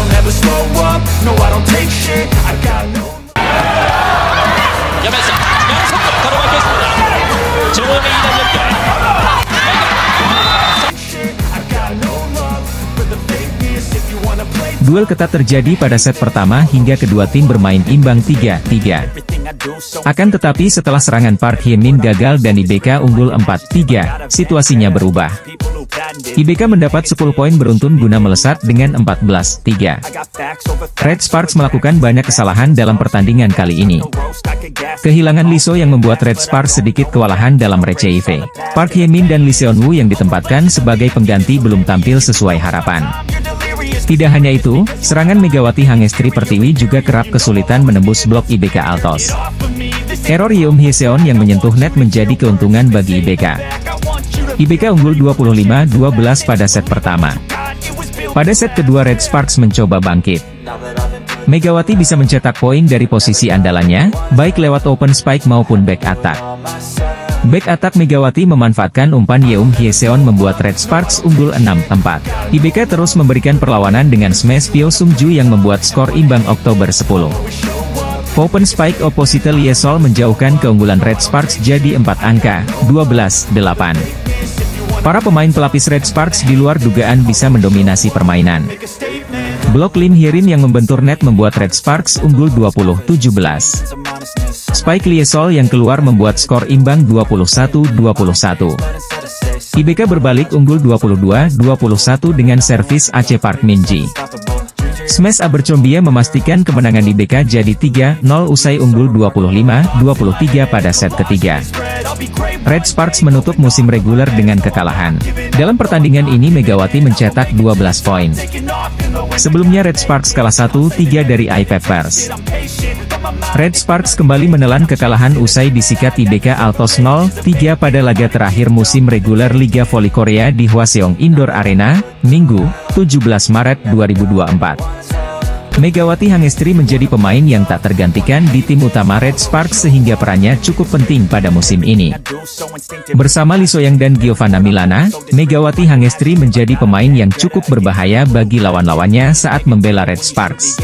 don't ever slow up, no I don't take shit, I got no. 야면서 양손도 걸어가겠습니다. 정원의 2단 연결. Duel ketat terjadi pada set pertama hingga kedua tim bermain imbang 3-3. Akan tetapi setelah serangan Park Hye-min gagal dan IBK unggul 4-3, situasinya berubah. IBK mendapat 10 poin beruntun guna melesat dengan 14-3. Red Sparks melakukan banyak kesalahan dalam pertandingan kali ini. Kehilangan Lee So yang membuat Red Sparks sedikit kewalahan dalam RCIV. Park Hye-min dan Lee Seon-woo yang ditempatkan sebagai pengganti belum tampil sesuai harapan. Tidak hanya itu, serangan Megawati Hangestri Pertiwi juga kerap kesulitan menembus blok IBK Altos. Error Yeom Hye-seon yang menyentuh net menjadi keuntungan bagi IBK. IBK unggul 25-12 pada set pertama. Pada set kedua Red Sparks mencoba bangkit. Megawati bisa mencetak poin dari posisi andalannya, baik lewat open spike maupun back attack. Back attack Megawati memanfaatkan umpan Yeom Hye-seon membuat Red Sparks unggul 6-4. IBK terus memberikan perlawanan dengan smash Pyo Sung-ju yang membuat skor imbang Oktober 10. Open spike opposite Lee Sol menjauhkan keunggulan Red Sparks jadi 4 angka, 12-8. Para pemain pelapis Red Sparks di luar dugaan bisa mendominasi permainan. Blok Lim Hye-rin yang membentur net membuat Red Sparks unggul 20-17. Spike Lee Sol yang keluar membuat skor imbang 21-21. IBK berbalik unggul 22-21 dengan servis Ace Park Min-ji. Smash Abercrombie memastikan kemenangan IBK jadi 3-0 usai unggul 25-23 pada set ketiga. Red Sparks menutup musim reguler dengan kekalahan. Dalam pertandingan ini Megawati mencetak 12 poin. Sebelumnya Red Sparks kalah 1-3 dari I-Peppers. Red Sparks kembali menelan kekalahan usai disikat IBK Altos 0-3 pada laga terakhir musim reguler Liga Voli Korea di Hwaseong Indoor Arena, Minggu, 17 Maret 2024. Megawati Hangestri menjadi pemain yang tak tergantikan di tim utama Red Sparks sehingga perannya cukup penting pada musim ini. Bersama Lee So-young dan Giovanna Milana, Megawati Hangestri menjadi pemain yang cukup berbahaya bagi lawan-lawannya saat membela Red Sparks.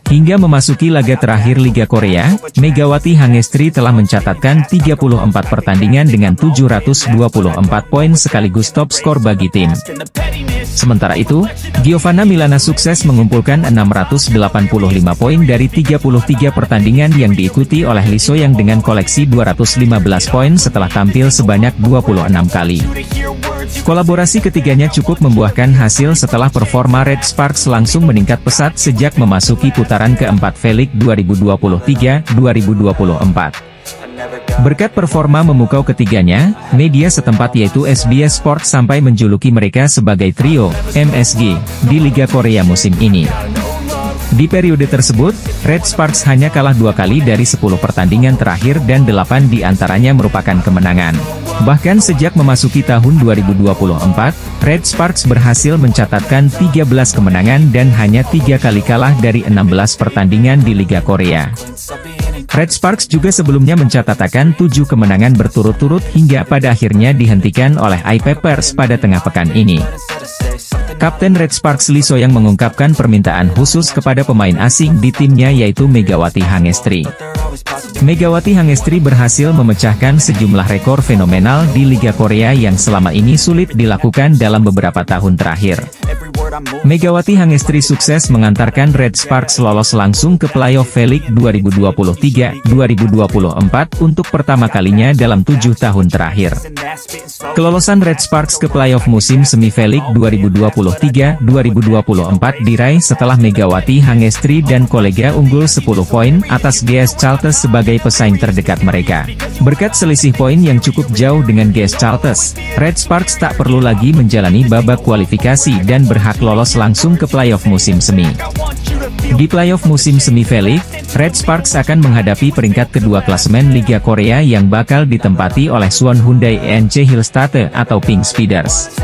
Hingga memasuki laga terakhir Liga Korea, Megawati Hangestri telah mencatatkan 34 pertandingan dengan 724 poin sekaligus top skor bagi tim. Sementara itu, Giovanna Milana sukses mengumpulkan 685 poin dari 33 pertandingan yang diikuti oleh Lee So-young dengan koleksi 215 poin setelah tampil sebanyak 26 kali. Kolaborasi ketiganya cukup membuahkan hasil setelah performa Red Sparks langsung meningkat pesat sejak memasuki putaran keempat V-League 2023-2024. Berkat performa memukau ketiganya, media setempat yaitu SBS Sport sampai menjuluki mereka sebagai trio MSG di Liga Korea musim ini. Di periode tersebut, Red Sparks hanya kalah 2 kali dari 10 pertandingan terakhir dan 8 di antaranya merupakan kemenangan. Bahkan sejak memasuki tahun 2024, Red Sparks berhasil mencatatkan 13 kemenangan dan hanya 3 kali kalah dari 16 pertandingan di Liga Korea. Red Sparks juga sebelumnya mencatatkan 7 kemenangan berturut-turut hingga pada akhirnya dihentikan oleh I-Peppers pada tengah pekan ini. Kapten Red Sparks Lee So-young mengungkapkan permintaan khusus kepada pemain asing di timnya yaitu Megawati Hangestri. Megawati Hangestri berhasil memecahkan sejumlah rekor fenomenal di Liga Korea yang selama ini sulit dilakukan dalam beberapa tahun terakhir. Megawati Hangestri sukses mengantarkan Red Sparks lolos langsung ke playoff V-League 2023-2024 untuk pertama kalinya dalam 7 tahun terakhir. Kelolosan Red Sparks ke playoff musim semi V-League 2023-2024 diraih setelah Megawati Hangestri dan kolega unggul 10 poin atas GS Chalters sebagai pesaing terdekat mereka. Berkat selisih poin yang cukup jauh dengan GS Chalters, Red Sparks tak perlu lagi menjalani babak kualifikasi dan berhak lolos langsung ke playoff musim semi. Di playoff musim semi V-League, Red Sparks akan menghadapi peringkat kedua klasemen Liga Korea yang bakal ditempati oleh Suwon Hyundai ENC Hillstate atau Pink Speeders.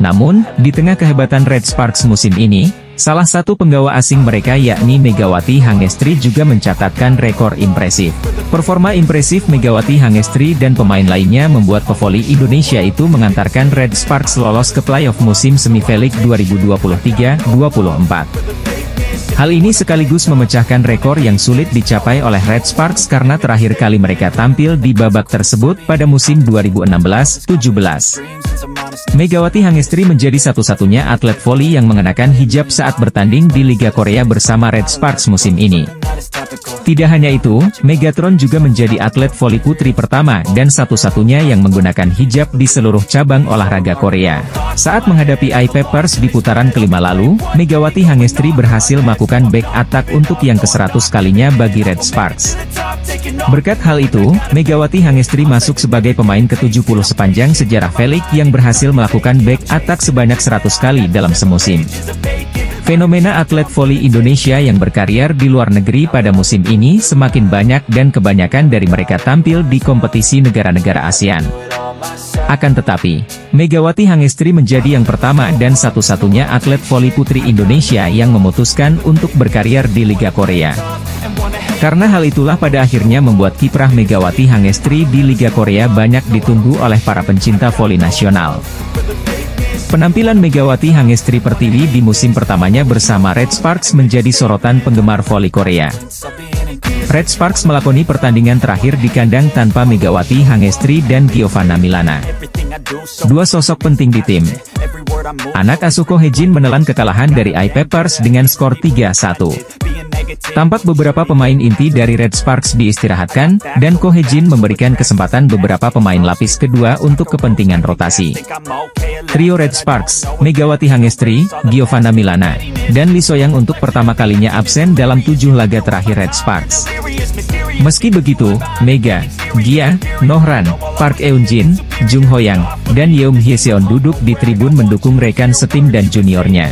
Namun, di tengah kehebatan Red Sparks musim ini, Salah satu penggawa asing mereka yakni Megawati Hangestri juga mencatatkan rekor impresif. Performa impresif Megawati Hangestri dan pemain lainnya membuat pevoli Indonesia itu mengantarkan Red Sparks lolos ke playoff musim semi V-League 2023-24. Hal ini sekaligus memecahkan rekor yang sulit dicapai oleh Red Sparks karena terakhir kali mereka tampil di babak tersebut pada musim 2016-17. Megawati Hangestri menjadi satu-satunya atlet voli yang mengenakan hijab saat bertanding di Liga Korea bersama Red Sparks musim ini. Tidak hanya itu, Megatron juga menjadi atlet voli putri pertama dan satu-satunya yang menggunakan hijab di seluruh cabang olahraga Korea. Saat menghadapi I-Peppers di putaran kelima lalu, Megawati Hangestri berhasil melakukan back attack untuk yang ke-100 kalinya bagi Red Sparks. Berkat hal itu, Megawati Hangestri masuk sebagai pemain ke-70 sepanjang sejarah V-League yang berhasil melakukan back attack sebanyak 100 kali dalam semusim. Fenomena atlet voli Indonesia yang berkarir di luar negeri pada musim ini semakin banyak dan kebanyakan dari mereka tampil di kompetisi negara-negara ASEAN. Akan tetapi, Megawati Hangestri menjadi yang pertama dan satu-satunya atlet voli putri Indonesia yang memutuskan untuk berkarir di Liga Korea. Karena hal itulah pada akhirnya membuat kiprah Megawati Hangestri di Liga Korea banyak ditunggu oleh para pencinta voli nasional. Penampilan Megawati Hangestri Pertiwi di musim pertamanya bersama Red Sparks menjadi sorotan penggemar voli Korea. Red Sparks melakoni pertandingan terakhir di kandang tanpa Megawati Hangestri dan Giovanna Milana. Dua sosok penting di tim. Anak asuh Ko Hye-jin menelan kekalahan dari I-Peppers dengan skor 3-1. Tampak beberapa pemain inti dari Red Sparks diistirahatkan, dan Ko Hye-jin memberikan kesempatan beberapa pemain lapis kedua untuk kepentingan rotasi. Trio Red Sparks, Megawati Hangestri, Giovanna Milana, dan Lee So-young untuk pertama kalinya absen dalam 7 laga terakhir Red Sparks. Meski begitu, Mega, Gia, Nohran, Park Eun-jin, Jung Ho-yang, dan Yeom Hye-seon duduk di tribun mendukung rekan setim dan juniornya.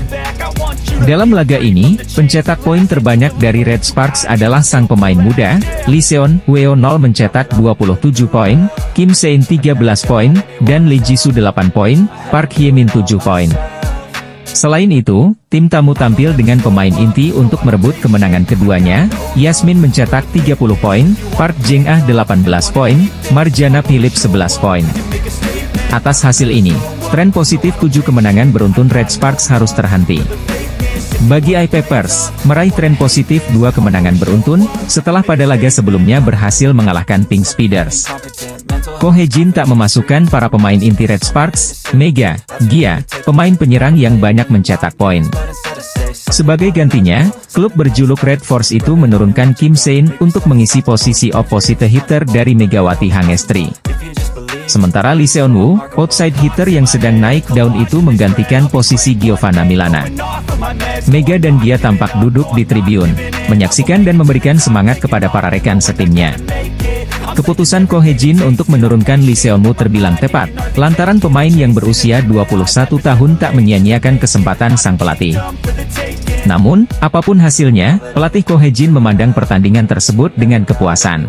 Dalam laga ini, pencetak poin terbanyak dari Red Sparks adalah sang pemain muda, Lee Seon-woo mencetak 27 poin, Kim Se-in 13 poin, dan Lee Ji-soo 8 poin, Park Hye-min 7 poin. Selain itu, tim tamu tampil dengan pemain inti untuk merebut kemenangan keduanya. Yasmin mencetak 30 poin, Park Jeng-ah 18 poin, Marjana Philip 11 poin. Atas hasil ini, tren positif 7 kemenangan beruntun Red Sparks harus terhenti. Bagi I-Peppers, meraih tren positif 2 kemenangan beruntun, setelah pada laga sebelumnya berhasil mengalahkan Pink Speeders. Ko Hye-jin tak memasukkan para pemain inti Red Sparks, Mega, Gia, pemain penyerang yang banyak mencetak poin. Sebagai gantinya, klub berjuluk Red Force itu menurunkan Kim Se-in untuk mengisi posisi opposite hitter dari Megawati Hangestri. Sementara Lee Seon-woo, outside hitter yang sedang naik daun itu menggantikan posisi Giovanna Milana. Mega dan Gia tampak duduk di tribun, menyaksikan dan memberikan semangat kepada para rekan setimnya. Keputusan Ko Hye-jin untuk menurunkan Lee Seon-woo terbilang tepat, lantaran pemain yang berusia 21 tahun tak menyia-nyiakan kesempatan sang pelatih. Namun, apapun hasilnya, pelatih Ko Hye-jin memandang pertandingan tersebut dengan kepuasan.